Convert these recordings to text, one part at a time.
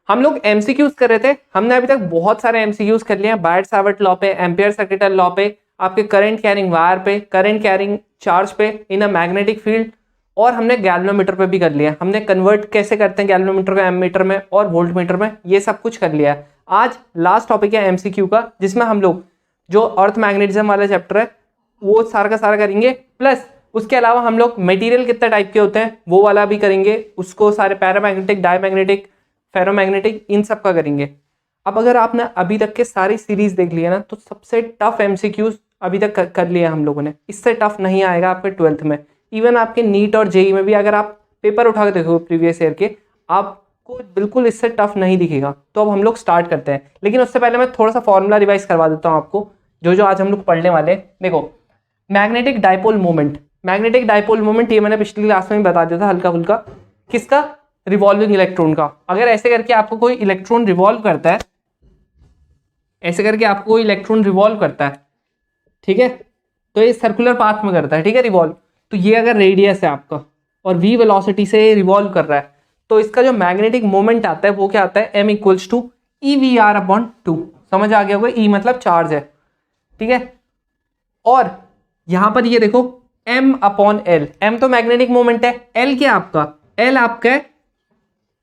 हम लोग एमसीक्यूज कर रहे थे। हमने अभी तक बहुत सारे एमसीक्यूज कर लिए हैं, बायट सावर्ट लॉ पे, एम्पियर सर्किटल लॉ पे, आपके करंट कैरिंग वायर पे, करंट कैरिंग चार्ज पे, इन अ मैग्नेटिक फील्ड, और हमने गैल्वेनोमीटर पे भी कर लिया। हमने कन्वर्ट कैसे करते हैं गैल्वेनोमीटर को एमीटर में और वोल्टमीटर में, ये सब कुछ कर लिया है। आज लास्ट टॉपिक है एमसीक्यू का, जिसमें हम लोग जो अर्थ मैग्नेटिज्म वाला चैप्टर है वो सारा का सारा करेंगे, प्लस उसके अलावा हम लोग मटेरियल कितने टाइप के होते हैं वो वाला भी करेंगे, उसको सारे पैरामैग्नेटिक, डायमैग्नेटिक, फेरोमैग्नेटिक, इन सब का करेंगे। अब अगर आपने अभी तक के सारी सीरीज देख ली है ना, तो सबसे टफ एमसीक्यूज अभी तक कर लिए हम लोगों ने। इससे टफ नहीं आएगा आपके 12th में। इवन आपके नीट और जेई में भी अगर आप पेपर उठा के देखोगे प्रीवियस ईयर के, आपको बिल्कुल इससे टफ नहीं दिखेगा। तो अब हम लोग स्टार्ट करते हैं, लेकिन उससे पहले मैं थोड़ा सा फॉर्मूला रिवाइज करवा देता हूँ आपको, जो आज हम लोग पढ़ने वाले हैं। देखो, magnetic dipole moment, magnetic dipole moment ये मैंने पिछली क्लास में बता दिया था हल्का फुल्का। किसका? रिवॉल्विंग इलेक्ट्रॉन का। अगर ऐसे करके आपको कोई इलेक्ट्रॉन रिवॉल्व करता है, ऐसे करके आपको कोई इलेक्ट्रॉन रिवॉल्व करता है, ठीक है, तो ये सर्कुलर पाथ में करता है, ठीक है, रिवॉल्व। तो ये अगर रेडियस है आपका और v वेलोसिटी से रिवॉल्व कर रहा है, तो इसका जो मैग्नेटिक मोमेंट आता है वो क्या आता है? m equals to EVR/2। समझ आ गया होगा, E मतलब चार्ज है, ठीक है। और यहां पर ये देखो M/L, M तो मैग्नेटिक मोमेंट है, L क्या आपका? L आपका है,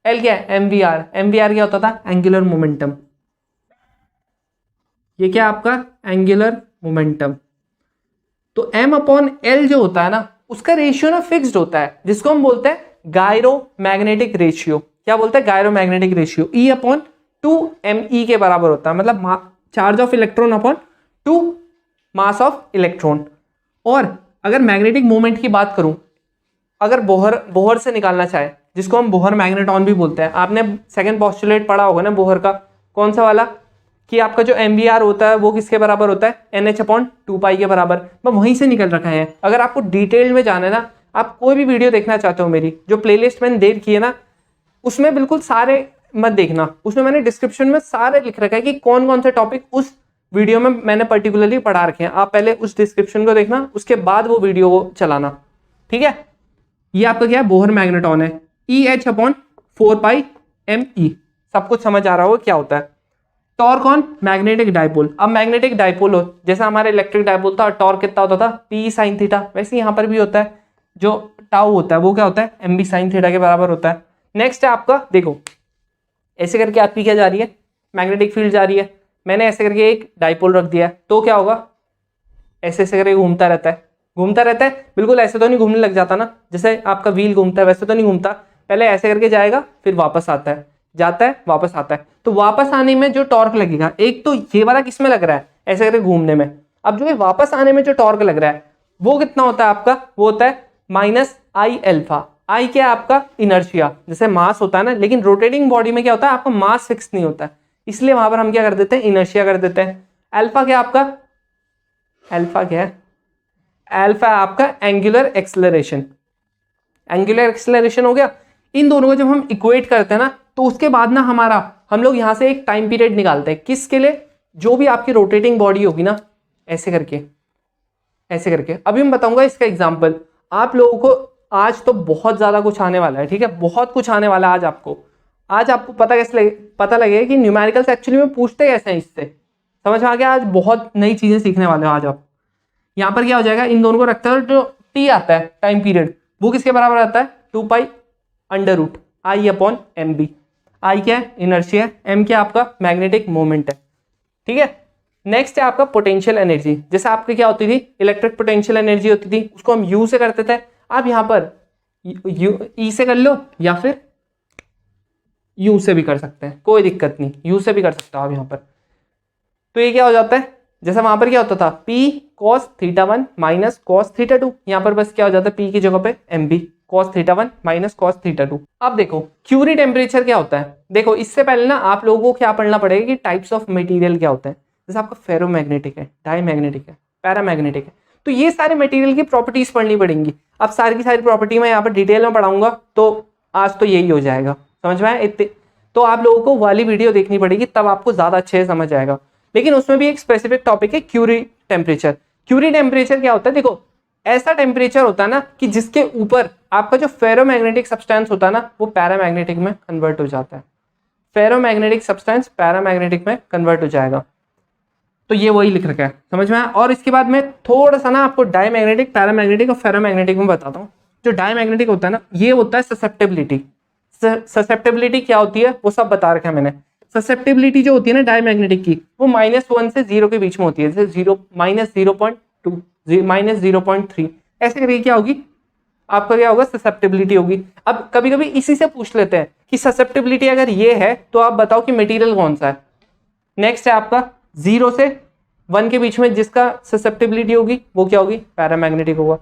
L क्या है? MVR। MVR क्या होता था? Angular momentum. ये क्या आपका? Angular momentum. तो M/L जो होता है ना, उसका रेशियो ना फिक्स्ड होता है, जिसको हम बोलते हैं गायरो मैग्नेटिक रेशियो। क्या बोलते हैं? Gyro magnetic ratio. E/2me के बराबर होता है, मतलब charge of electron upon 2 mass of electron. और अगर मैग्नेटिक मोमेंट की बात करूं, अगर बोहर से निकालना चाहे, जिसको हम बोहर मैग्नेटॉन भी बोलते हैं, आपने सेकंड पोस्टुलेट पढ़ा होगा ना बोहर का, कौन सा वाला, कि आपका जो MVR होता है वो किसके बराबर होता है? NH/2π के बराबर। मैं वहीं से निकल रखा है। अगर आपको डिटेल में जाना है ना, आप कोई भी वीडियो देखना चाहते हो मेरी, जो प्लेलिस्ट मैंने दे रखी है ना, उसमें बिल्कुल सारे मत देखना, उसमें मैंने डिस्क्रिप्शन में सारे लिख रखा है कि कौन कौन से टॉपिक उस वीडियो में मैंने पर्टिकुलरली पढ़ा रखे हैं। आप पहले उस डिस्क्रिप्शन को देखना, उसके बाद वो वीडियो को चलाना, ठीक है। ये आपका क्या है? बोहर मैग्नेटॉन है, EH/4πme। सब कुछ समझ आ रहा होगा क्या होता है। Torque on magnetic dipole. अब मैग्नेटिक डाइपोल हो, जैसा हमारे इलेक्ट्रिक डाइपोल था, टॉर्क कितना होता था? P sin theta. वैसे यहाँ पर भी होता है, जो टाउ होता है वो क्या होता है? MB sin थीटा के बराबर होता है। नेक्स्ट है आपका, देखो ऐसे करके आपकी क्या जा रही है? मैग्नेटिक फील्ड जा रही है। मैंने ऐसे करके एक डाइपोल रख दिया है, तो क्या होगा? ऐसे ऐसे करके घूमता रहता है, घूमता रहता है। बिल्कुल ऐसे तो नहीं घूमने लग जाता ना, जैसे आपका व्हील घूमता है, वैसे तो नहीं घूमता। पहले ऐसे करके जाएगा, फिर वापस आता है, जाता है, वापस आता है। तो वापस आने में जो टॉर्क लगेगा, एक तो ये वाला किस में लग रहा है? ऐसे करके घूमने में। अब जो है वापस आने में जो टॉर्क लग रहा है वो कितना होता है आपका? वो होता है -I∝। I क्या है आपका? इनर्शिया। जैसे मास होता है ना, लेकिन रोटेटिंग बॉडी में क्या होता है? आपका मास फिक्स नहीं होता है, इसलिए वहां पर हम क्या कर देते हैं? इनर्शिया कर देते हैं। अल्फा क्या आपका? अल्फा क्या है? अल्फा आपका एंगुलर एक्सेलरेशन। एंगुलर एक्सेलरेशन हो गया। इन दोनों को जब हम इक्वेट करते हैं ना, तो उसके बाद ना हम लोग यहां से एक टाइम पीरियड निकालते हैं। किसके लिए? जो भी आपकी रोटेटिंग बॉडी होगी ना, ऐसे करके, ऐसे करके। अभी मैं बताऊंगा इसका एग्जांपल। आप लोगों को आज तो बहुत ज्यादा कुछ आने वाला है, ठीक है, बहुत कुछ आने वाला है आज आपको। आज आपको पता लगेगा कि न्यूमेरिकल्स एक्चुअली में पूछते कैसे हैं इससे। समझ में आ गया? आज बहुत नई चीजें सीखने वाले हो आज आप। यहाँ पर क्या हो जाएगा? इन दोनों को रखते हैं, जो टी आता है टाइम पीरियड, वो किसके बराबर आता है? 2π√I/MB। आई क्या है? इनर्शिया है। M क्या आपका? मैग्नेटिक मोमेंट है, ठीक है। नेक्स्ट है आपका पोटेंशियल एनर्जी। जैसे आपकी क्या होती थी? इलेक्ट्रिक पोटेंशियल एनर्जी होती थी, उसको हम U से करते थे। आप यहाँ पर E से कर लो या फिर U से भी कर सकते हैं, कोई दिक्कत नहीं, U से भी कर सकते हो आप यहाँ पर। तो ये क्या हो जाता है? जैसे वहां पर क्या होता था? P cos θ1 minus cos θ2। यहाँ पर बस क्या हो जाता है? P की जगह पे MB cos θ1 माइनस cos θ2। अब देखो क्यूरी टेम्परेचर क्या होता है। देखो इससे पहले ना आप लोगों को क्या पढ़ना पड़ेगा कि टाइप्स ऑफ मटेरियल क्या होते हैं। जैसे आपका फेरोमैग्नेटिक है, डायमैग्नेटिक है, पैरामैग्नेटिक है, तो ये सारे मटेरियल की प्रॉपर्टीज पढ़नी पड़ेंगी। अब सारी की सारी प्रॉपर्टी मैं यहाँ पर डिटेल में पढ़ाऊंगा, तो आज तो यही हो जाएगा, समझ में आया? इतने तो आप लोगों को वाली वीडियो देखनी पड़ेगी, तब आपको ज्यादा अच्छे से समझ आएगा। लेकिन उसमें भी एक स्पेसिफिक टॉपिक है क्यूरी टेम्परेचर। क्यूरी टेम्परेचर क्या होता है? देखो ऐसा टेम्परेचर होता है ना कि जिसके ऊपर आपका जो फेरोमैग्नेटिक सब्सटेंस होता है ना, वो पैरामैग्नेटिक में कन्वर्ट हो जाता है। फेरोमैग्नेटिक सब्सटेंस पैरामैग्नेटिक में कन्वर्ट हो जाएगा। तो ये वही लिख रखा है, समझ में आया। और इसके बाद में थोड़ा सा ना आपको डायमैग्नेटिक, पैरामैग्नेटिक और फेरोमैग्नेटिक में बताता हूँ। जो डायमैग्नेटिक होता है ना, ये होता है ससेप्टेबिलिटी। ससेप्टेबिलिटी क्या होती है वो सब बता रखा है मैंने। ससेप्टेबिलिटी जो होती है ना डायमैग्नेटिक की, वो -1 से 0 के बीच में होती है, जैसे -0.2 -0.3 ऐसे करके क्या होगी आपका, क्या होगा, ससेप्टेबिलिटी होगी। अब कभी कभी इसी से पूछ लेते हैं कि ससेप्टेबिलिटी अगर ये है तो आप बताओ कि मटेरियल कौन सा है। नेक्स्ट है आपका 0 से 1 के बीच में जिसका ससेप्टेबिलिटी होगी वो क्या होगी, पैरामैग्नेटिक होगा।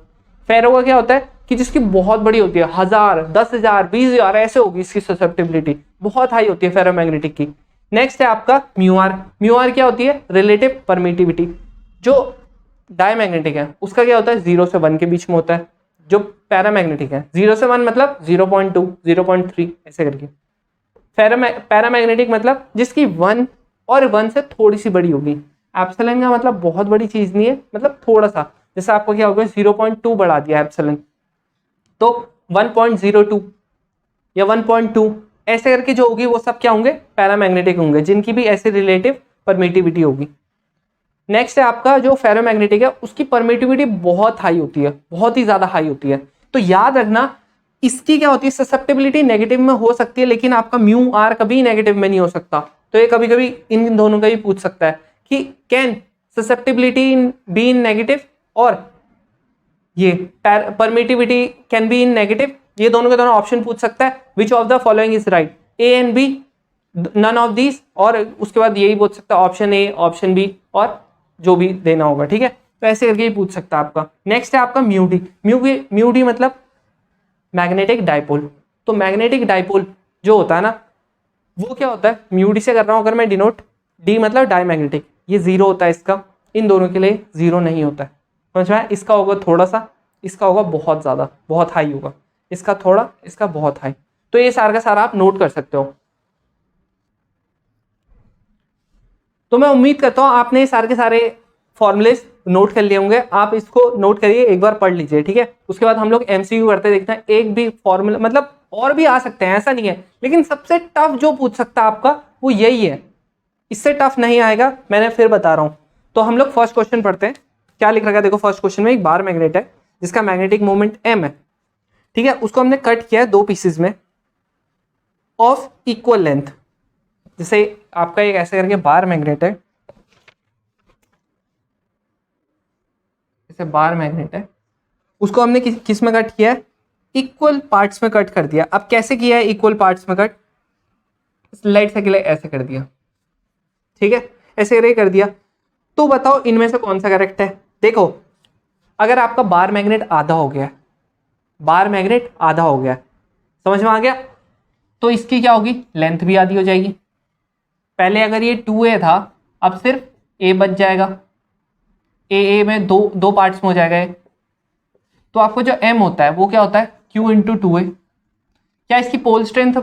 फेरो का क्या होता है कि जिसकी बहुत बड़ी होती है, 1000, 10,000, 20,000 ऐसे होगी इसकी ससेप्टेबिलिटी, बहुत हाई होती है फेरोमैग्नेटिक की। नेक्स्ट है आपका म्यूआर। म्यूआर क्या होती है, रिलेटिव परमिटिविटी। जो डायमैग्नेटिक है उसका क्या होता है, 0 से 1 के बीच में होता है। जो पैरामैग्नेटिक है 0 से 1 मतलब 0.2, 0.3 ऐसे करके। पैरामैग्नेटिक मतलब जिसकी 1 और 1 से थोड़ी सी बड़ी होगी। एप्सिलॉन का मतलब बहुत बड़ी चीज नहीं है, मतलब थोड़ा सा, जैसे आपको क्या होगा 0.2 बढ़ा दिया एप्सिलॉन तो 1.02 या 1.2 ऐसे करके जो होगी वो सब क्या होंगे, पैरामैग्नेटिक होंगे, जिनकी भी ऐसे रिलेटिव परमिटिविटी होगी। नेक्स्ट है आपका जो फेरोमैग्नेटिक है उसकी परमिटिविटी बहुत हाई होती है, बहुत ही ज्यादा हाई होती है। तो याद रखना इसकी क्या होती है, ससेप्टेबिलिटी नेगेटिव में हो सकती है, लेकिन आपका म्यू आर कभी नेगेटिव में नहीं हो सकता। तो ये कभी कभी इन दोनों का ही पूछ सकता है कि can susceptibility be in negative और ये permittivity can be in negative, ये दोनों के दोनों ऑप्शन पूछ सकता है। Which of the following is right, A and B, none of these, और उसके बाद यही पूछ सकता है ऑप्शन ए, ऑप्शन बी, और जो भी देना होगा, ठीक है। तो ऐसे करके ही पूछ सकता है आपका। नेक्स्ट है आपका म्यू डी। म्यू डी मतलब मैग्नेटिक डाइपोल। तो मैग्नेटिक डाइपोल जो होता है ना वो क्या होता है, म्यू डी से कर रहा हूं अगर मैं डिनोट, डी मतलब डायमैग्नेटिक, ये 0 होता है इसका, इन दोनों के लिए 0 नहीं होता है, समझ में आया। इसका होगा थोड़ा सा, इसका होगा बहुत ज्यादा, बहुत हाई होगा, इसका थोड़ा, इसका बहुत हाई। तो ये सारा का सारा आप नोट कर सकते हो। तो मैं उम्मीद करता हूं आपने सारे के सारे फॉर्मूलेस नोट कर लिए होंगे। आप इसको नोट करिए, एक बार पढ़ लीजिए, ठीक है। उसके बाद हम लोग एमसीक्यू करते देखते हैं। एक भी फॉर्मूला मतलब और भी आ सकते हैं, ऐसा नहीं है, लेकिन सबसे टफ जो पूछ सकता है आपका वो यही है, इससे टफ नहीं आएगा, मैंने फिर बता रहा हूं। तो हम लोग फर्स्ट क्वेश्चन पढ़ते हैं। क्या लिख रखा है देखो, फर्स्ट क्वेश्चन में एक बार मैग्नेट है जिसका मैग्नेटिक मोमेंट m है, ठीक है। उसको हमने कट किया है 2 पीसेज में ऑफ इक्वल लेंथ। जैसे आपका एक ऐसे करके बार मैग्नेट है, जैसे बार मैग्नेट है, उसको हमने किस में कट किया है, इक्वल पार्ट्स में कट कर दिया। अब कैसे किया है इक्वल पार्ट्स में कट, स्लाइड से के लिए ऐसे कर दिया, ठीक है, ऐसे करके कर दिया। तो बताओ इनमें से कौन सा करेक्ट है। देखो अगर आपका बार मैग्नेट आधा हो गया, बार मैग्नेट आधा हो गया, समझ में आ गया, तो इसकी क्या होगी, लेंथ भी आधी हो जाएगी। पहले अगर ये 2a था, अब सिर्फ a बच जाएगा, ए में दो पार्ट्स में हो जाएगा ये। तो आपको जो m होता है वो क्या होता है, q इंटू 2a। क्या इसकी पोल स्ट्रेंथ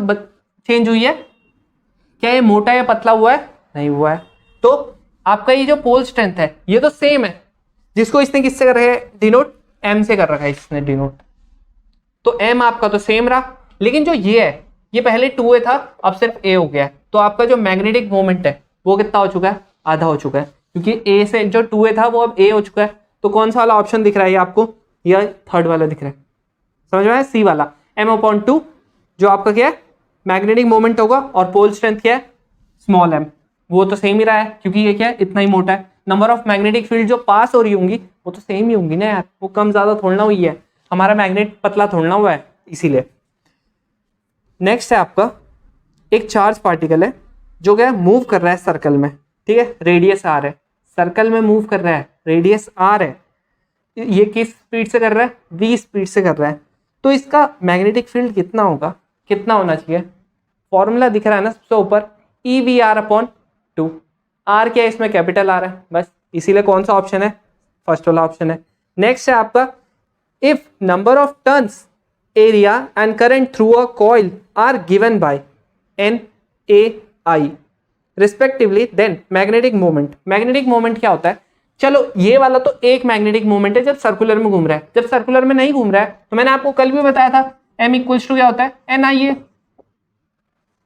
चेंज हुई है, क्या ये मोटा या पतला हुआ है, नहीं हुआ है। तो आपका ये जो पोल स्ट्रेंथ है ये तो सेम है, जिसको इसने किससे कर रखा है डिनोट, m से कर रखा है इसने डिनोट। तो m आपका तो सेम रहा, लेकिन जो ये है ये पहले 2a था, अब सिर्फ a हो गया है। तो आपका जो मैग्नेटिक मोमेंट है वो कितना हो चुका है, आधा हो चुका है, क्योंकि a से जो 2a था वो अब a हो चुका है। तो कौन सा वाला ऑप्शन दिख रहा है ये आपको, या थर्ड वाला दिख रहा है, समझ में आया, सी वाला। m/2 जो आपका क्या है मैग्नेटिक मोमेंट होगा, और पोल स्ट्रेंथ क्या है स्मॉल m, वो तो सेम ही रहा है क्योंकि ये क्या है इतना ही मोटा है। नंबर ऑफ मैग्नेटिक फील्ड जो पास हो रही होंगी वो तो सेम ही होंगी ना यार, वो कम ज्यादा थोड़ना हुई है, हमारा मैग्नेट पतला थोड़ना हुआ है इसीलिए। नेक्स्ट है आपका एक चार्ज पार्टिकल है जो क्या मूव कर रहा है सर्कल में, ठीक है, रेडियस आर है, सर्कल में मूव कर रहा है, रेडियस आर है, ये किस स्पीड से कर रहा है, v स्पीड से कर रहा है। तो इसका मैग्नेटिक फील्ड कितना होगा, कितना होना चाहिए, फॉर्मूला दिख रहा है ना सबसे ऊपर, EVR/2। आर क्या है इसमें, कैपिटल आर है, बस इसीलिए कौन सा ऑप्शन है, फर्स्ट वाला ऑप्शन है। नेक्स्ट है आपका if number of turns area and current through a coil are given by NAI respectively, then magnetic moment. Magnetic moment क्या होता है, चलो ये वाला तो एक मैग्नेटिक मोमेंट है जब सर्कुलर में घूम रहा है, जब सर्कुलर में नहीं घूम रहा है तो मैंने आपको कल भी बताया था m इक्वल्स टू क्या होता है NIA।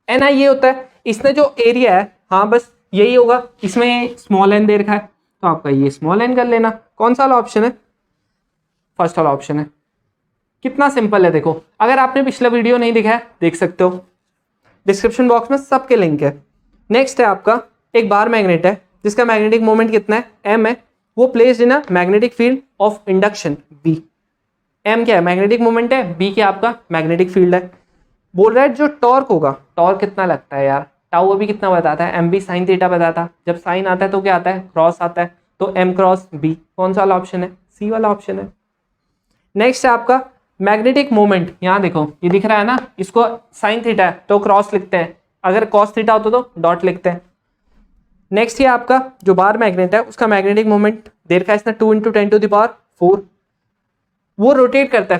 NIA होता है, इसने जो एरिया है, हाँ बस यही होगा, इसमें स्मॉल एन दे रखा है तो आपका ये स्मॉल एन कर लेना। कौन सा वाला ऑप्शन है? फर्स्ट वाला ऑप्शन है। कितना सिंपल है देखो। अगर आपने पिछला वीडियो नहीं देखा है देख सकते हो, डिस्क्रिप्शन बॉक्स में सबके लिंक है। नेक्स्ट है आपका एक बार मैग्नेट है जिसका मैग्नेटिक मोमेंट कितना है? एम है। वो placed in a magnetic field of induction B. M क्या है? मैग्नेटिक मोमेंट है। बी क्या आपका? मैग्नेटिक फील्ड है। बोल रहा है जो टॉर्क होगा, टॉर्क कितना लगता है यार? टाउ अभी कितना बताता है? एम बी साइन थीटा बताता है। जब साइन आता है तो क्या आता है? क्रॉस आता है। तो एम क्रॉस बी। कौन सा वाला ऑप्शन है? सी वाला ऑप्शन है। नेक्स्ट है आपका मैग्नेटिक मोमेंट। यहाँ देखो ये दिख रहा है ना, इसको साइन थीटा है तो क्रॉस लिखते हैं, अगर कॉस थीटा होता तो डॉट लिखते हैं। नेक्स्ट ये आपका जो बार मैग्नेट है उसका मैग्नेटिक मोमेंट दे रखा है इसने 2 × 10⁴। वो रोटेट करता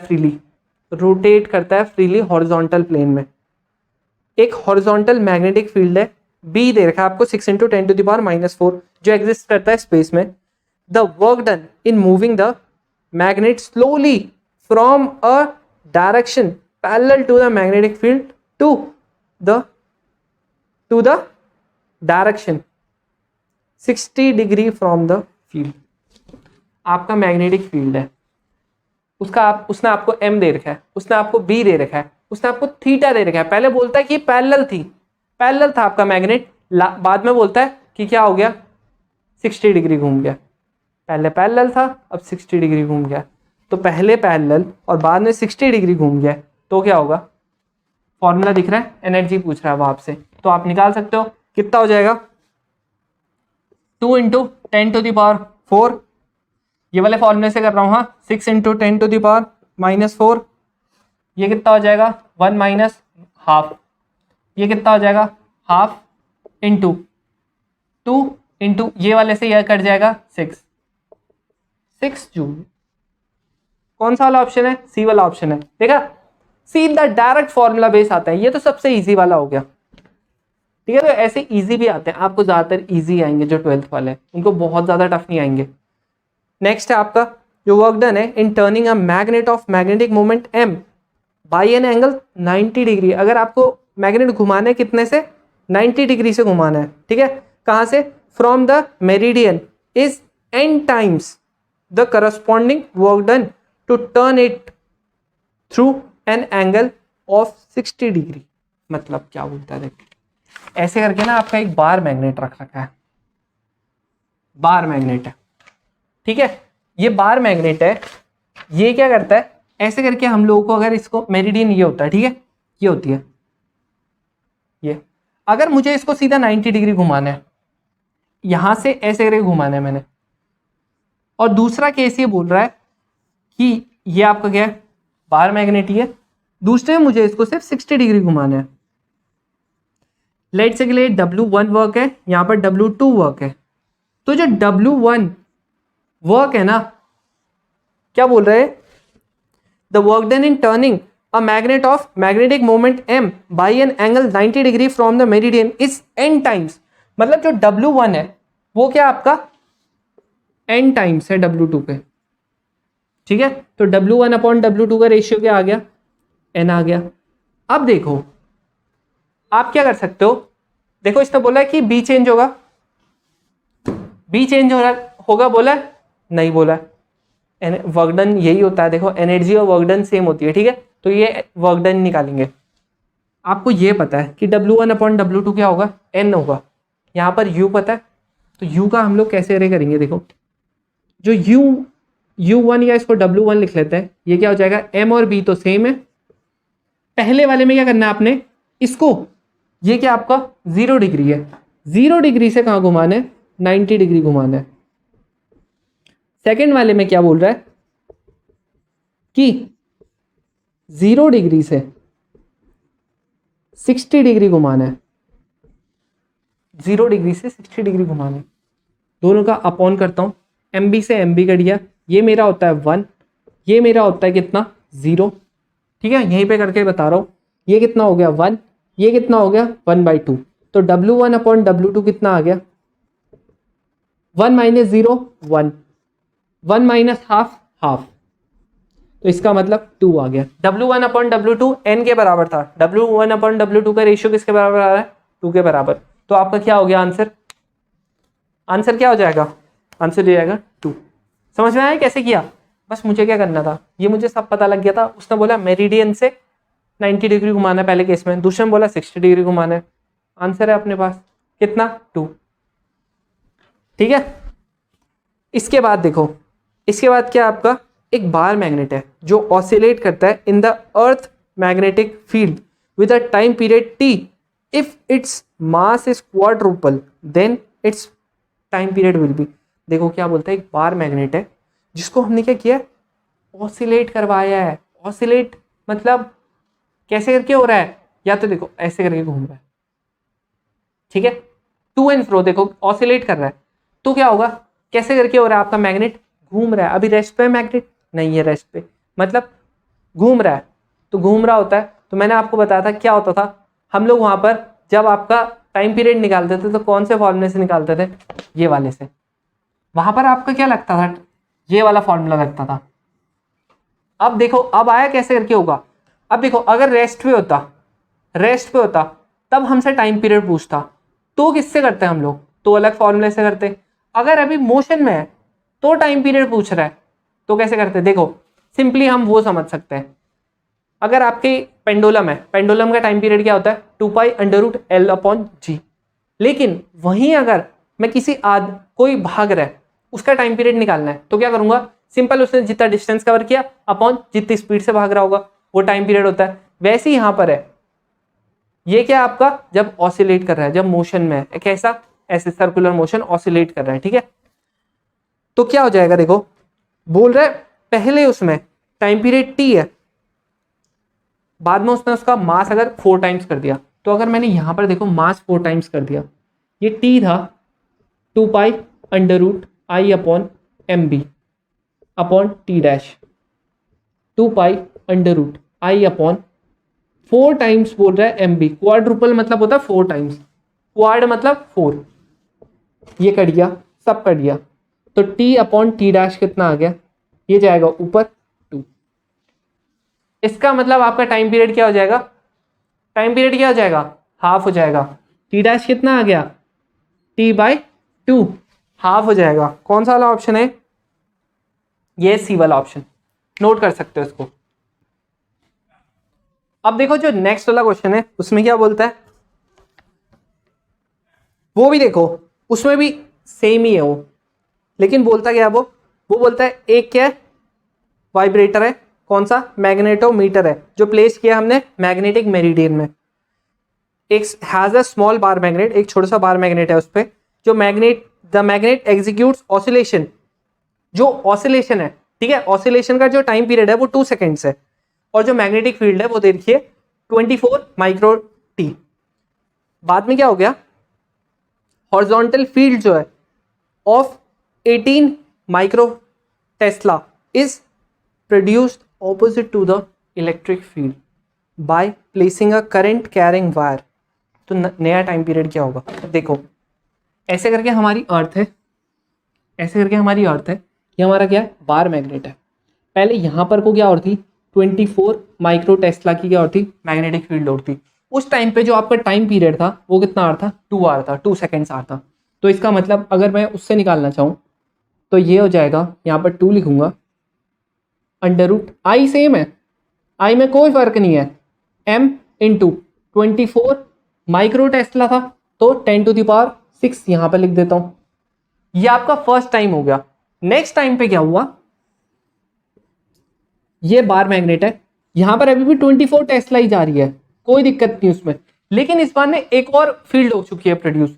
है फ्रीली हॉरिजॉन्टल प्लेन में। एक हॉरिजॉन्टल मैग्नेटिक फील्ड है, बी दे रखा है आपको 6 × 10⁻⁴ जो एग्जिस्ट करता है स्पेस में। The work done in moving the magnet slowly from a direction parallel to the magnetic field to the direction 60 degree from the field. आपका मैग्नेटिक फील्ड है, उसने आपको एम दे रखा है, उसने आपको बी दे रखा है, उसने आपको थीटा दे रखा है। पहले बोलता है कि पैरेलल था आपका मैग्नेट, बाद में बोलता है कि क्या हो गया? 60 डिग्री घूम गया। पहले पैरेलल था, अब 60 डिग्री घूम गया। तो पहले पैरेलल और बाद में 60 डिग्री घूम गया तो क्या होगा? फॉर्मूला दिख रहा है, एनर्जी पूछ रहा है वो आपसे, तो आप निकाल सकते हो। कितना हो जाएगा? 2 × 10⁴। ये वाले फॉर्मूले से कर रहा हूँ, हाँ। 6 × 10⁻⁴। ये कितना हो जाएगा? 1 - हाफ। ये कितना हो जाएगा? हाफ इंटू 2 इंटू ये वाले से यह कट जाएगा 6 जूल। कौन सा वाला ऑप्शन है? सी वाला ऑप्शन है। देखा, सीधा डायरेक्ट फॉर्मूला बेस आता है। ये तो सबसे इजी वाला हो गया, ठीक है। तो ऐसे इजी भी आते हैं, आपको ज्यादातर इजी आएंगे जो 12th वाले हैं, उनको बहुत ज्यादा टफ नहीं आएंगे। नेक्स्ट है आपका जो वर्क डन है in turning a magnet of magnetic moment M by an angle 90 degree. अगर आपको मैग्नेट घुमाना है कितने से? 90 डिग्री से घुमाना है, ठीक है। कहां से? From the meridian is n times the corresponding work done to turn it through an angle of 60 degree. मतलब क्या बोलता है? देखो ऐसे करके ना आपका एक बार मैग्नेट रख रखा है, बार मैग्नेट है, ठीक है। ये बार मैग्नेट है, ये क्या करता है? ऐसे करके हम लोगों को, अगर इसको मेरिडियन ये होता है, ठीक है, ये होती है ये। अगर मुझे इसको सीधा 90 डिग्री घुमाना है, यहां से ऐसे करके घुमाना है मैंने, और दूसरा केस ये बोल रहा है कि ये आपका क्या है? बार मैग्नेट ही है। दूसरे में मुझे इसको सिर्फ 60 डिग्री घुमाना है। लेट्स से के लिए W1 वर्क है, यहां पर W2 वर्क है। तो जो W1 वर्क है ना, क्या बोल रहे हैं? The work done in turning a magnet of magnetic moment m by an angle 90 degree from the meridian is n times. मतलब जो W1 है वो क्या आपका n टाइम्स है W2 पे, ठीक है। तो W1/W2 का रेशियो क्या आ गया? n आ गया। अब देखो आप क्या कर सकते हो, देखो इसने बोला है कि बी चेंज होगा, बी चेंज होगा बोला है? नहीं बोला है। वर्क डन यही होता है, देखो एनर्जी और वर्क डन सेम होती है, ठीक है। तो ये वर्क डन निकालेंगे। आपको ये पता है कि W1/W2 क्या होगा? n होगा। यहाँ पर u पता है, तो u का हम लोग कैसे अरे करेंगे? देखो जो u1 या इसको W1 लिख लेते हैं, ये क्या हो जाएगा? m और b तो सेम है। पहले वाले में क्या करना है आपने? इसको, ये क्या आपका 0 डिग्री है, 0 डिग्री से कहाँ घुमाना है? 90 डिग्री घुमाना है। सेकेंड वाले में क्या बोल रहा है कि 0 डिग्री से 60 डिग्री घुमाना है, 0 डिग्री से 60 डिग्री घुमाना है। दोनों का अपॉन करता हूं, MB से MB कट गया, ये मेरा होता है 1, ये मेरा होता है कितना? 0, ठीक है। यहीं पे करके बता रहा हूं, ये कितना हो गया? 1, ये कितना हो गया? 1/2। तो W1/W2 कितना आ गया? 1 - 0 1, 1 - हाफ, तो इसका मतलब 2 आ गया। W1/W2 n के बराबर था। W1/W2 का रेशियो किसके बराबर आ रहा है? 2 के बराबर। तो आपका क्या हो गया आंसर? आंसर क्या हो जाएगा? आंसर हो जाएगा 2। समझ में आया कैसे किया? बस मुझे क्या करना था, ये मुझे सब पता लग गया था। उसने बोला मेरिडियन से 90 डिग्री घुमाना है पहले केस में, दूसरे में बोला 60 डिग्री घुमाना है। आंसर है अपने पास कितना? 2। ठीक है। इसके बाद देखो, इसके बाद क्या आपका एक बार मैग्नेट है जो ऑसिलेट करता है in the earth magnetic field with a time period t। If its mass is quadruple then its time period will be. देखो क्या बोलता है, एक बार मैग्नेट है जिसको हमने क्या किया, ऑसिलेट करवाया है। ऑसिलेट मतलब कैसे करके हो रहा है? या तो देखो ऐसे करके घूम रहा है, ठीक है, टू एंड फ्रो, देखो ऑसिलेट कर रहा है। तो क्या होगा, कैसे करके हो रहा है? आपका मैग्नेट घूम रहा है। अभी रेस्ट पे है मैग्नेट? नहीं है रेस्ट पे, मतलब घूम रहा है। तो घूम रहा होता है, तो मैंने आपको बताया था क्या होता था, हम लोग वहां पर जब आपका टाइम पीरियड निकालते थे तो कौन से फॉर्मूले से निकालते थे? ये वाले से। वहां पर आपका क्या लगता था? ये वाला फॉर्मूला लगता था। अब देखो अब आया कैसे करके होगा। अब देखो अगर रेस्ट पे होता तब हमसे टाइम पीरियड पूछता, तो किससे करते हम लोग? तो अलग फॉर्मूले से करते। अगर अभी मोशन में है तो टाइम पीरियड पूछ रहा है, तो कैसे करते? देखो सिंपली हम वो समझ सकते हैं। अगर आपके पेंडुलम है, पेंडुलम का टाइम पीरियड क्या होता है? 2π√L/g। लेकिन वहीं अगर मैं किसी कोई भाग रहा है उसका टाइम पीरियड निकालना है, तो क्या करूंगा? सिंपल, उसने जितना डिस्टेंस कवर किया अपॉन जितनी स्पीड से भाग रहा होगा वो टाइम पीरियड होता है। वैसे ही यहां पर है, ये क्या आपका जब ऑसिलेट कर रहा है, जब मोशन में है, कैसा? ऐसे सर्कुलर मोशन ऑसिलेट कर रहा है, ठीक है। तो क्या हो जाएगा, देखो बोल रहा है पहले उसमें टाइम पीरियड t है, बाद में उसने उसका मास अगर 4 टाइम्स कर दिया, तो अगर मैंने यहां पर देखो मास 4 टाइम्स कर दिया, ये t था 2π√I/mb upon t dash, 2π√I/4 times बोल रहा है mb। क्वाड्रुपल मतलब होता है 4 टाइम्स, क्वाड मतलब 4। ये कट गया, सब कट गया, तो t/t डैश कितना आ गया? ये जाएगा ऊपर 2। इसका मतलब आपका टाइम पीरियड क्या हो जाएगा? टाइम पीरियड क्या हो जाएगा? हाफ हो जाएगा। टी डैश कितना आ गया? t/2, हाफ हो जाएगा। कौन सा वाला ऑप्शन है? ये सी वाला ऑप्शन, नोट कर सकते हो इसको। अब देखो जो नेक्स्ट वाला क्वेश्चन है उसमें क्या बोलता है, वो भी देखो, उसमें भी सेम ही है वो, लेकिन बोलता क्या है वो बोलता है एक क्या है, वाइब्रेटर है। कौन सा? मैग्नेटोमीटर है, जो प्लेस किया हमने मैग्नेटिक मेरिडियन में। एक has a small bar magnet, एक छोटा सा बार मैग्नेट है उस पे, जो द मैग्नेट एग्जीक्यूट्स ऑसिलेशन, जो ऑसिलेशन है, ठीक है, ऑसिलेशन का जो टाइम पीरियड है वो 2 सेकेंड्स है, और जो मैग्नेटिक फील्ड है वो देखिए 24 माइक्रो टी। बाद में क्या हो गया, हॉरिजॉन्टल फील्ड जो है of 18 micro tesla is produced opposite to the electric field by placing a current carrying wire. तो नया टाइम पीरियड क्या होगा? देखो ऐसे करके हमारी अर्थ है, ऐसे करके हमारी अर्थ है, ये हमारा क्या है? बार मैग्नेट है। पहले यहां पर को क्या और थी? 24 माइक्रो टेस्ला की क्या और थी? मैग्नेटिक फील्ड और थी। उस टाइम पे जो आपका टाइम पीरियड था वो कितना आ रहा था? 2 आ रहा था, 2 सेकेंड्स आ रहा था। तो इसका मतलब अगर मैं उससे निकालना चाहूँ तो ये हो जाएगा, यहाँ पर 2 लिखूंगा, √I सेम है, I में कोई फर्क नहीं है, m इंटू 24 माइक्रो टेस्ला था तो 10⁶ यहां पर लिख देता हूं। ये आपका फर्स्ट टाइम हो गया। नेक्स्ट टाइम पे क्या हुआ, ये बार मैग्नेट है, यहां पर अभी भी 24 टेस्ला ही जा रही है, कोई दिक्कत नहीं उसमें, लेकिन इस बार ने एक और फील्ड हो चुकी है प्रोड्यूस।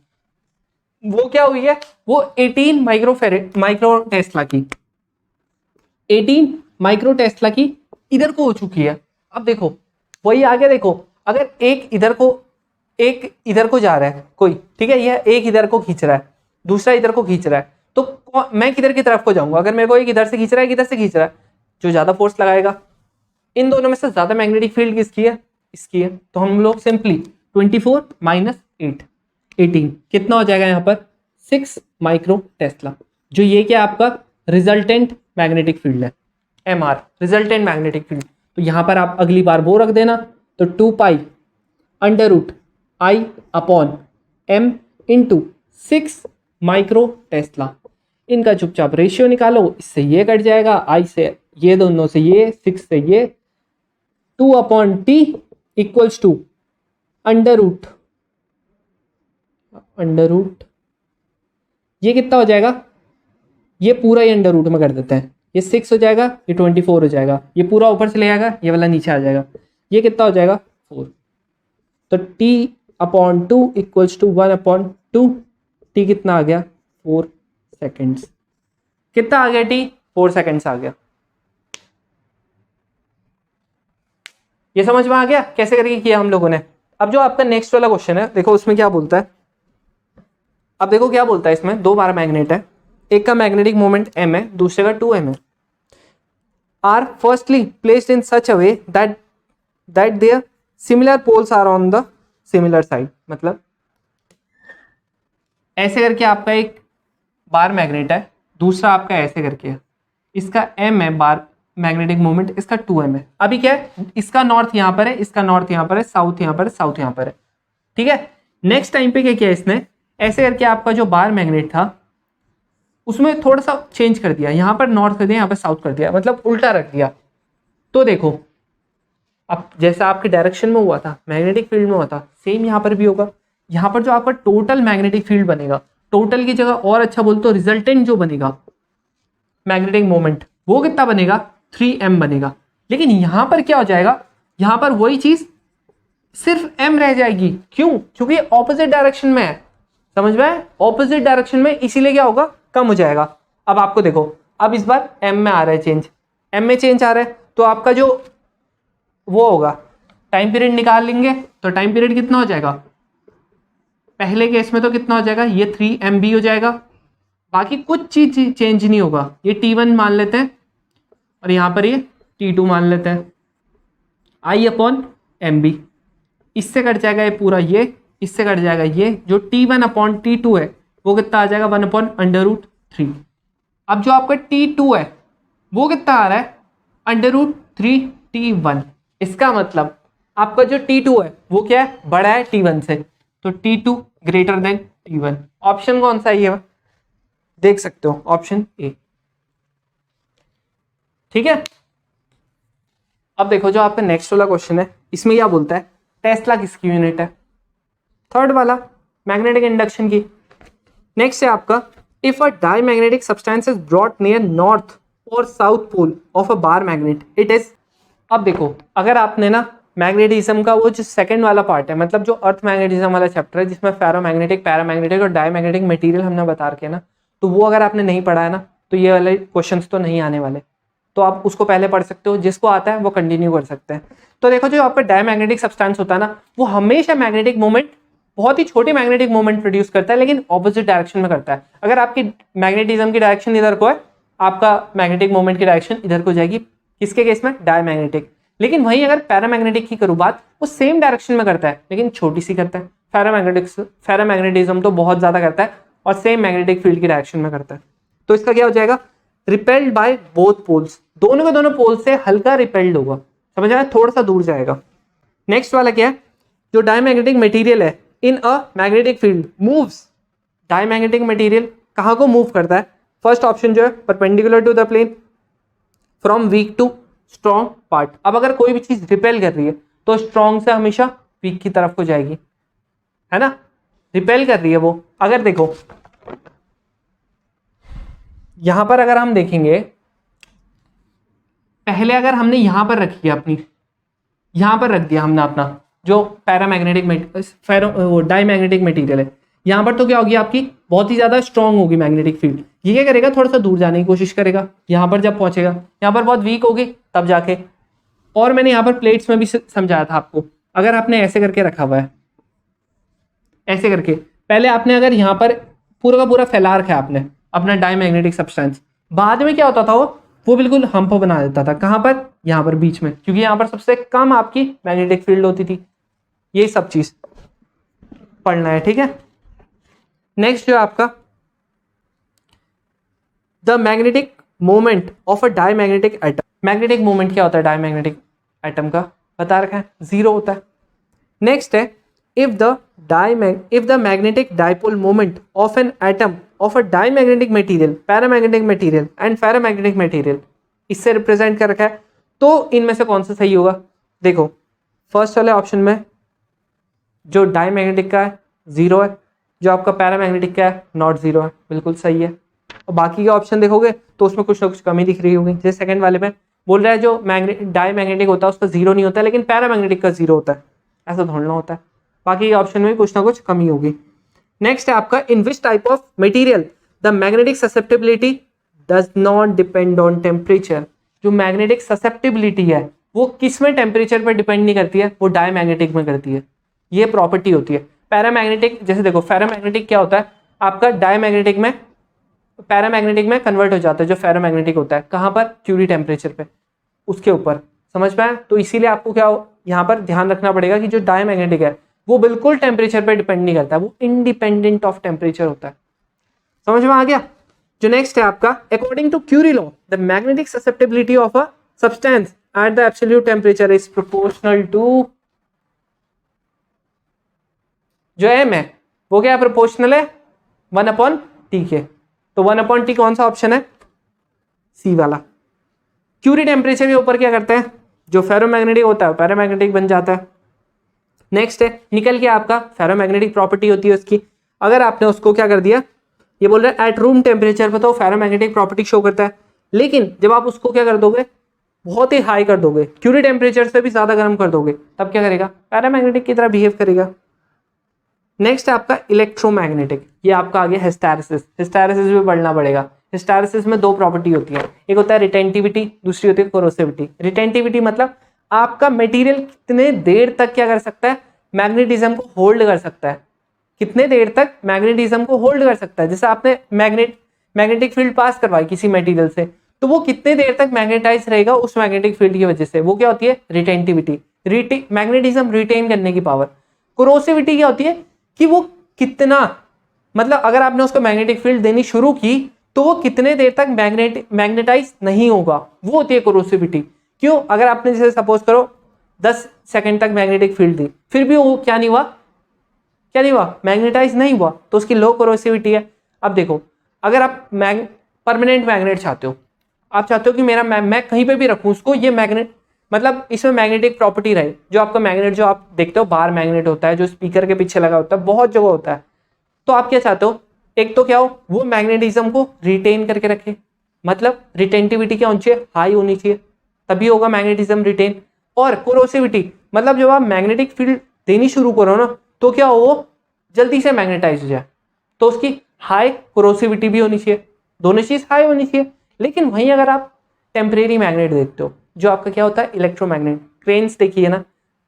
वो क्या हुई है? वो 18 माइक्रो टेस्ला की, 18 माइक्रो टेस्ला की इधर को हो चुकी है। अब देखो वही आगे देखो, अगर एक इधर को जा रहा है कोई, ठीक है, यह एक इधर को खींच रहा है, दूसरा इधर को खींच रहा है, तो मैं किधर की तरफ को जाऊंगा? अगर मेरे को एक इधर से खींच रहा है, इधर से खींच रहा है, जो ज्यादा फोर्स लगाएगा। इन दोनों में से ज्यादा मैग्नेटिक फील्ड किसकी है? इसकी है। तो हम लोग सिंपली 24 माइनस 8, 18 कितना हो जाएगा यहाँ पर? 6 माइक्रो टेस्ला। जो ये क्या आपका रिजल्टेंट मैग्नेटिक फील्ड है, MR, रिजल्टेंट मैग्नेटिक फील्ड। तो यहाँ पर आप अगली बार वो रख देना, तो 2π√I upon m into 6 micro Tesla. इनका चुपचाप रेशियो निकालो, इससे ये कट जाएगा, I से ये, दोनों से ये, 6 से ये, 2 upon t equals to under root ये कितना हो जाएगा, ये पूरा ही अंडर रूट में कर देते हैं, ये 6 हो जाएगा, ये 24 हो जाएगा, ये पूरा ऊपर से ले आएगा, ये वाला नीचे आ जाएगा, ये कितना हो जाएगा 4। तो t upon 2 equals to 1 upon 2, t कितना आ गया 4 सेकेंड्स। कितना आ गया t, 4 सेकेंड्स आ गया। ये समझ में आ गया कैसे करके किया हम लोगों ने। अब जो आपका नेक्स्ट वाला क्वेश्चन है, देखो उसमें क्या बोलता है। अब देखो क्या बोलता है, इसमें 2 बार मैग्नेट है, एक का मैग्नेटिक मोमेंट m है, दूसरे का 2m है। Are firstly placed in such a way that their similar poles are on the similar side. मतलब ऐसे करके आपका एक बार मैग्नेट है, दूसरा आपका ऐसे करके है, इसका m है बार मैग्नेटिक मोमेंट, इसका 2m है। अभी क्या है, इसका नॉर्थ यहां पर है, इसका नॉर्थ यहां पर है, साउथ यहां पर है, साउथ यहां पर है, ठीक है। नेक्स्ट टाइम पे क्या किया इसने, ऐसे करके आपका जो बार मैग्नेट था उसमें थोड़ा सा चेंज कर दिया, यहां पर नॉर्थ कर दिया, यहां पर साउथ कर दिया, मतलब उल्टा रख दिया। तो देखो अब जैसा आपके डायरेक्शन में हुआ था, मैग्नेटिक फील्ड में हुआ था, सेम यहां पर भी होगा। यहां पर जो आपका टोटल मैग्नेटिक फील्ड बनेगा, टोटल की जगह और अच्छा बोल तो रिजल्टेंट जो बनेगा मैग्नेटिक मोमेंट, वो कितना बनेगा 3m बनेगा। लेकिन यहां पर क्या हो जाएगा, यहां पर वही चीज सिर्फ m रह जाएगी। क्यों, क्योंकि ऑपोजिट डायरेक्शन में है, समझ में है, ऑपोजिट डायरेक्शन में, इसीलिए क्या होगा कम हो जाएगा। अब आपको देखो, अब इस बार m में आ रहा है चेंज, m में चेंज आ रहा है, तो आपका जो वो होगा टाइम पीरियड निकाल लेंगे, तो टाइम पीरियड कितना हो जाएगा, पहले केस में तो कितना हो जाएगा, ये 3mb हो जाएगा, बाकी कुछ चीज चेंज नहीं होगा। ये t1 मान लेते हैं और यहां पर ये t2 मान लेते हैं, I अपॉन mb, इससे कट जाएगा ये पूरा, ये इससे कट जाएगा, ये जो t1 अपॉन t2 है वो कितना आ जाएगा 1 अपॉन अंडर रूट 3। अब जो आपका t2 है वो कितना आ रहा है अंडर रूट 3 t1। इसका मतलब आपका जो t2 है वो क्या है, बड़ा है t1 से, तो t2 greater than t1। Option कौन सा है, ये देख सकते हो, ऑप्शन ए, ठीक है। अब देखो जो आपका नेक्स्ट वाला क्वेश्चन है, इसमें क्या बोलता है, टेस्ला किसकी यूनिट है, थर्ड वाला मैग्नेटिक इंडक्शन की। नेक्स्ट है आपका, if a diamagnetic substance is brought near north और south pole of a bar magnet it is. अब देखो अगर आपने ना मैग्नेटिज्म का वो जो सेकंड वाला पार्ट है, मतलब जो अर्थ मैग्नेटिज्म वाला चैप्टर है जिसमें फेरोमैग्नेटिक, पैरामैग्नेटिक और डाईमैग्नेटिक मटेरियल हमने बता रखे ना, तो वो अगर आपने नहीं पढ़ा है ना, तो ये वाले क्वेश्चंस तो नहीं आने वाले, तो आप उसको पहले पढ़ सकते हो, जिसको आता है वो कंटिन्यू कर सकते हैं। तो देखो जो आपका डाईमैग्नेटिक सब्सटेंस होता है ना, वो हमेशा मैग्नेटिक मोमेंट, बहुत ही छोटी मैग्नेटिक मोमेंट प्रोड्यूस करता है, लेकिन ऑपोजिट डायरेक्शन में करता है। अगर आपकी मैग्नेटिज्म की डायरेक्शन इधर को है, आपका मैग्नेटिक मोमेंट की डायरेक्शन इधर को जाएगी, किसके केस में, डाईमैग्नेटिक। लेकिन वहीं अगर पैरामैग्नेटिक की करूँ बात, वो सेम डायरेक्शन में करता है लेकिन छोटी सी करता है। फेरोमैग्नेटिज्म तो बहुत ज्यादा करता है और सेम मैग्नेटिक फील्ड की डायरेक्शन में करता है। तो इसका क्या हो जाएगा, रिपेल्ड बाय बोथ पोल्स, दोनों के दोनों पोल से हल्का रिपेल्ड होगा, समझ आया, थोड़ा सा दूर जाएगा। नेक्स्ट वाला क्या है, जो डाईमैग्नेटिक मटेरियल है in a magnetic field moves, diamagnetic material कहाँ को मूव करता है, फर्स्ट ऑप्शन जो है perpendicular to the plane from weak to strong part. अब अगर कोई भी चीज रिपेल कर रही है तो स्ट्रॉन्ग से हमेशा वीक की तरफ को जाएगी, है ना, रिपेल कर रही है वो। अगर देखो यहां पर अगर हम देखेंगे, पहले अगर हमने यहां पर रखी है अपनी, यहां पर रख दिया हमने अपना जो पैरामैग्नेटिक डाईमैग्नेटिक मटेरियल है, यहां पर तो क्या होगी आपकी, बहुत ही ज्यादा स्ट्रांग होगी मैग्नेटिक फील्ड। ये क्या करेगा, थोड़ा सा दूर जाने की कोशिश करेगा, यहां पर जब पहुंचेगा यहां पर बहुत वीक होगी तब जाके। और मैंने यहां पर प्लेट्स में भी समझाया था आपको, अगर आपने ऐसे करके रखा हुआ है, ऐसे करके पहले आपने अगर यहां पर पूरा का पूरा फैला रखा है आपने अपना डाईमैग्नेटिक सब्सटेंस, बाद में क्या होता था वो बिल्कुल हम्प बना देता था, कहां पर, यहां पर बीच में, क्योंकि यहां पर सबसे कम आपकी मैग्नेटिक फील्ड होती थी। ये सब चीज पढ़ना है, ठीक है। नेक्स्ट जो आपका the magnetic moment of a diamagnetic atom, magnetic moment क्या होता है डाईमैग्नेटिक एटम का, बता रखा है, 0 होता है। नेक्स्ट है if the magnetic dipole moment of an atom of a diamagnetic material, paramagnetic material and ferromagnetic material, इससे रिप्रेजेंट कर रखा है, तो इनमें से कौन सा सही होगा? देखो फर्स्ट वाले ऑप्शन में जो डायमैग्नेटिक का है 0 है, जो आपका पैरामैग्नेटिक का है नॉट 0 है, बिल्कुल सही है। और बाकी के ऑप्शन देखोगे तो उसमें कुछ ना कुछ कमी दिख रही होगी। जैसे सेकंड वाले में बोल रहा है जो डायमैग्नेटिक होता है उसका 0 नहीं होता, लेकिन पैरामैग्नेटिक का 0 होता है, ऐसा ढूंढना होता है। बाकी के ऑप्शन में कुछ ना कुछ कमी होगी। नेक्स्ट है आपका, in which type of material the magnetic susceptibility does not depend on temperature. जो मैग्नेटिक ससेप्टेबिलिटी है वो किस में टेम्परेचर पर डिपेंड नहीं करती है, वो डायमैग्नेटिक में करती है। ये प्रॉपर्टी होती है। पैरामैग्नेटिक, जैसे देखो फेरोमैग्नेटिक क्या होता है आपका, डायमैग्नेटिक में पैरामैग्नेटिक में कन्वर्ट हो जाता है। जो फेरोमैग्नेटिक होता है कहाँ पर, क्यूरी टेम्परेचर पे, उसके ऊपर, समझ पाए? तो इसीलिए आपको क्या यहाँ पर ध्यान रखना पड़ेगा कि जो डायमैग्नेटिक है वो बिल्कुल टेम्परेचर पे डिपेंड नहीं करता, वो इंडिपेंडेंट ऑफ टेम्परेचर होता है। समझ में आ गया? जो नेक्स्ट है आपका, according to Curie law the magnetic susceptibility of a substance at the absolute temperature is proportional to, जो m है वो क्या है, प्रोपोर्शनल है 1/t के। तो 1/t कौन सा ऑप्शन है? सी वाला। क्यूरी टेम्परेचर के ऊपर क्या करता है, जो फेरोमैग्नेटिक होता है पैरामैग्नेटिक बन जाता है। नेक्स्ट है निकल के आपका फेरोमैग्नेटिक प्रॉपर्टी होती है उसकी, अगर आपने उसको क्या कर दिया, ये बोल रहा है एट रूम टेम्परेचर पे तो फेरोमैग्नेटिक प्रॉपर्टी शो करता है, लेकिन जब आप उसको क्या कर दोगे, बहुत ही हाई कर दोगे, क्यूरी टेम्परेचर से भी ज्यादा गर्म कर दोगे, तब क्या करेगा, पैरामैग्नेटिक की तरह बिहेव करेगा। नेक्स्ट है आपका इलेक्ट्रोमैग्नेटिक, ये आपका आ गया हिस्टैरिसीस। हिस्टैरिसीस भी पढ़ना पड़ेगा। हिस्टैरिसीस में दो प्रॉपर्टी होती है, एक होता है रिटेंटिविटी, दूसरी होती है कोरोसिविटी। रिटेंटिविटी मतलब आपका मटेरियल कितने देर तक क्या कर सकता है, मैग्नेटिज्म को होल्ड कर सकता है, कितने देर तक मैग्नेटिज्म को होल्ड कर सकता है। जैसे आपने मैग्नेटिक फील्ड पास करवाई किसी मटेरियल से, तो वो कितने देर तक मैग्नेटाइज रहेगा उस मैग्नेटिक फील्ड की वजह से, वो क्या होती है, रिटेंटिविटी, मैग्नेटिज्म रिटेन करने की पावर। कोरोसिविटी क्या होती है कि वो कितना, मतलब अगर आपने उसको मैग्नेटिक फील्ड देनी शुरू की तो वो कितने देर तक मैग्नेटाइज नहीं होगा, वो होती है कोरोसिविटी। क्यों, अगर आपने जैसे सपोज करो 10 सेकंड तक मैग्नेटिक फील्ड दी, फिर भी वो क्या नहीं हुआ, मैग्नेटाइज नहीं हुआ, तो उसकी लो कोरोसिविटी है। अब देखो, अगर आप परमानेंट मैग्नेट चाहते हो, आप चाहते हो कि मेरा मैं कहीं पे भी रखूं उसको, ये मैग्नेट मतलब इसमें मैग्नेटिक प्रॉपर्टी रहे, जो आपका मैग्नेट जो आप देखते हो बाहर मैग्नेट होता है, जो स्पीकर के पीछे लगा होता है, बहुत जगह होता है। तो आप क्या चाहते हो, एक तो क्या हो, वो मैग्नेटिज्म को रिटेन करके रखे, मतलब रिटेंटिविटी क्या होनी चाहिए, हाई होनी चाहिए, तभी होगा मैग्नेटिज्म रिटेन। और कोरोसिविटी मतलब जब आप मैग्नेटिक फील्ड देनी शुरू करो ना, तो क्या हो, वो जल्दी से मैग्नेटाइज हो जाए, तो उसकी हाई कोरोसिविटी भी होनी चाहिए, दोनों चीज हाई होनी चाहिए। लेकिन वहीं अगर आप टेम्परेरी मैग्नेट देखते हो, जो आपका क्या होता है, इलेक्ट्रोमैग्नेट, क्रेन्स देखिए ना,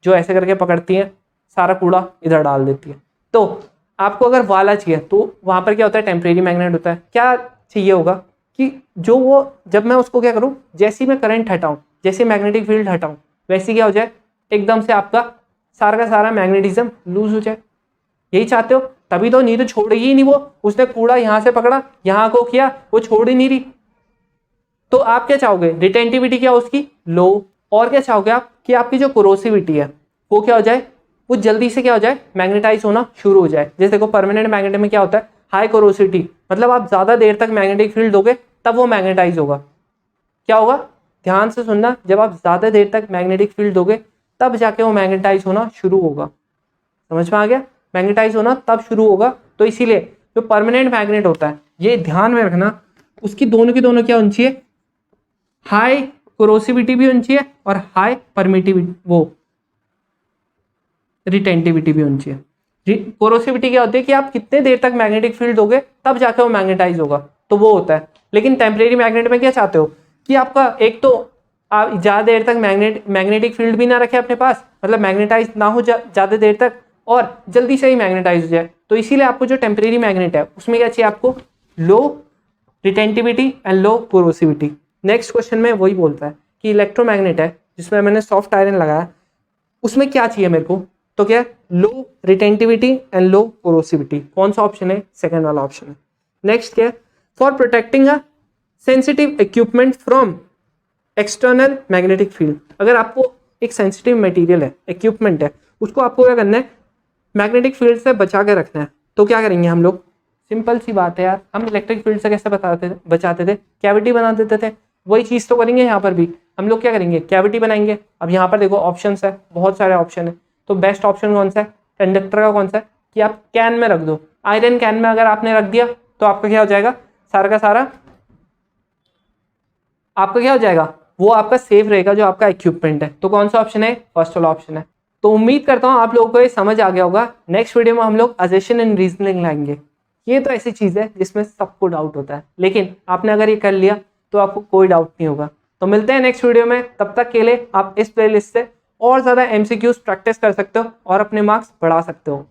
जो ऐसे करके पकड़ती हैं, सारा कूड़ा इधर डाल देती है। तो आपको अगर वाला चाहिए तो वहां पर क्या होता है, टेम्परेरी मैग्नेट होता है। क्या चाहिए होगा कि जो वो, जब मैं उसको क्या करूं, जैसे ही मैं करंट हटाऊं, जैसे मैग्नेटिक फील्ड हटाऊं, वैसे क्या हो जाए, एकदम से आपका सारा का सारा मैग्नेटिज्म लूज हो जाए। यही चाहते हो, तभी तो, नहीं तो छोड़ेगी ही नहीं वो, उसने कूड़ा यहां से पकड़ा, यहां को किया, वो छोड़ ही नहीं रही। तो आप क्या चाहोगे, रिटेंटिविटी क्या उसकी लो, और क्या चाहोगे आप कि आपकी जो कोरोसिविटी है वो क्या हो जाए, वो जल्दी से क्या हो जाए, मैग्नेटाइज होना शुरू हो जाए। जैसे देखो परमानेंट मैग्नेट में क्या होता है, हाई कोरोसिविटी, मतलब आप ज्यादा देर तक मैग्नेटिक फील्ड दोगे तब वो मैग्नेटाइज होगा। क्या होगा, ध्यान से सुनना, जब आप ज्यादा देर तक मैग्नेटिक फील्ड दोगे तब जाके वो मैग्नेटाइज होना शुरू होगा। समझ में आ गया, मैग्नेटाइज होना तब शुरू होगा। तो इसीलिए जो परमानेंट मैग्नेट होता है, ये ध्यान में रखना, उसकी दोनों की दोनों क्या होनी चाहिए, हाई कोरोसिविटी भी होनी चाहिए और हाई परमिटिविटी, वो रिटेंटिविटी भी होनी चाहिए। कोरोसिविटी क्या होती है कि आप कितने देर तक मैग्नेटिक फील्ड दोगे तब जाकर वो मैग्नेटाइज होगा, तो वो होता है। लेकिन टेम्परेरी मैग्नेट में क्या चाहते हो कि आपका एक तो आप ज्यादा देर तक मैग्नेटिक फील्ड भी ना रखे अपने पास, मतलब मैग्नेटाइज ना हो ज्यादा देर तक, और जल्दी से ही मैग्नेटाइज हो जाए। तो इसीलिए आपको जो टेम्परेरी मैग्नेट है उसमें क्या चाहिए, आपको low retentivity and low coercivity. Next question में वही बोलता है कि इलेक्ट्रोमैग्नेट है जिसमें मैंने सॉफ्ट आयरन लगाया, उसमें क्या चाहिए मेरे को, तो क्या, लो रिटेंटिविटी एंड लो कोरोसिविटी। कौन सा ऑप्शन है, सेकंड वाला ऑप्शन है। नेक्स्ट क्या है, for protecting a sensitive equipment from external magnetic field. अगर आपको एक सेंसिटिव मटेरियल है, इक्विपमेंट है, उसको आपको क्या करना है, मैग्नेटिक फील्ड से बचा के रखना है, तो क्या करेंगे हम लोग, सिंपल सी बात है यार, हम इलेक्ट्रिक फील्ड से कैसे बचाते थे, कैविटी बना देते थे। वही चीज़ तो करेंगे यहाँ पर भी, हम लोग क्या करेंगे, कैविटी बनाएंगे। अब यहाँ पर देखो ऑप्शंस है, बहुत सारे ऑप्शन है, तो बेस्ट ऑप्शन कौन सा है, कंडक्टर का कौन सा है कि आप कैन में रख दो। आयरन कैन में अगर आपने रख दिया तो आपका क्या हो जाएगा, सारा का सारा आपका क्या हो जाएगा, वो आपका सेफ रहेगा जो आपका इक्विपमेंट है। तो कौन सा ऑप्शन है, फर्स्ट वाला ऑप्शन है। तो उम्मीद करता हूँ आप लोगों को ये समझ आ गया होगा। नेक्स्ट वीडियो में हम लोग असेशन एंड रीजनिंग लाएंगे। ये तो ऐसी चीज़ है जिसमें सबको डाउट होता है, लेकिन आपने अगर ये कर लिया तो आपको कोई डाउट नहीं होगा। तो मिलते हैं नेक्स्ट वीडियो में, तब तक के लिए आप इस प्लेलिस्ट से और ज़्यादा MCQs प्रैक्टिस कर सकते हो और अपने मार्क्स बढ़ा सकते हो।